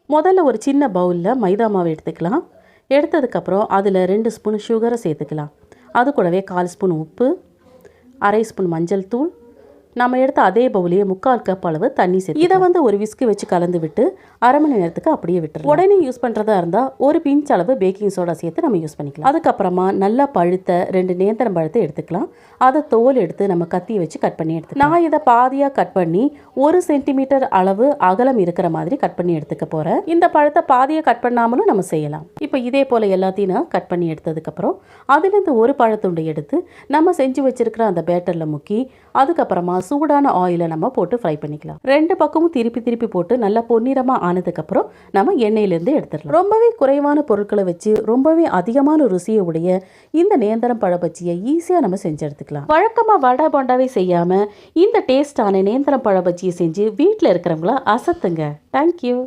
முதல்ல ஒரு சின்ன பவுலில் மைதா மாவு எடுத்துக்கலாம். எடுத்ததுக்கப்புறம் அதில் 2 ஸ்பூன் சுகரை சேர்த்துக்கலாம். அது கூடவே 1/4 ஸ்பூன் உப்பு, 1/2 ஸ்பூன் மஞ்சள் தூள், நம்ம எடுத்த அதே பவுலையே 3/4 கப் அளவு தண்ணி சேர்த்து இதை ஒரு விஸ்கு வச்சு கலந்து விட்டு 1/2 மணி நேரத்துக்கு அப்படியே விட்டுருலாம். உடனே யூஸ் பண்ணுறதா இருந்தால் ஒரு பிஞ்ச் அளவு பேக்கிங் சோடா சேர்த்து நம்ம யூஸ் பண்ணிக்கலாம். அதுக்கப்புறமா நல்லா பழுத்த 2 நேந்திரம் பழத்தை எடுத்துக்கலாம். அதை தோல் எடுத்து நம்ம கத்தியை வச்சு கட் பண்ணி எடுத்துக்கலாம். நான் இதை பாதியாக கட் பண்ணி 1 சென்டிமீட்டர் அளவு அகலம் இருக்கிற மாதிரி கட் பண்ணி எடுத்துக்க போகிறேன். இந்த பழத்தை பாதியாக கட் பண்ணாமலும் நம்ம செய்யலாம். இப்போ இதே போல் எல்லாத்தையும் நான் கட் பண்ணி எடுத்ததுக்கப்புறம் அதுலேருந்து ஒரு பழத்துண்டை எடுத்து நம்ம செஞ்சு வச்சிருக்கிற அந்த பேட்டரில் முக்கி அதுக்கப்புறமா சூடான ஆயிலை நம்ம போட்டு ஃப்ரை பண்ணிக்கலாம். 2 பக்கமும் திருப்பி போட்டு நல்லா பொன்னிறமாக ஆனதுக்கப்புறம் நம்ம எண்ணெயிலேருந்து எடுத்துடலாம். ரொம்பவே குறைவான பொருட்களை வச்சு ரொம்பவே அதிகமான ருசியை உடைய இந்த நேந்திரம் பழ பஜ்ஜியை ஈஸியாக நம்ம செஞ்சு எடுத்துக்கலாம். வழக்கமாக வடை போண்டாவே செய்யாமல் இந்த டேஸ்டான நேந்திரம் பழ பஜ்ஜியை செஞ்சு வீட்டில் இருக்கிறவங்கள அசத்துங்க. தேங்க்யூ.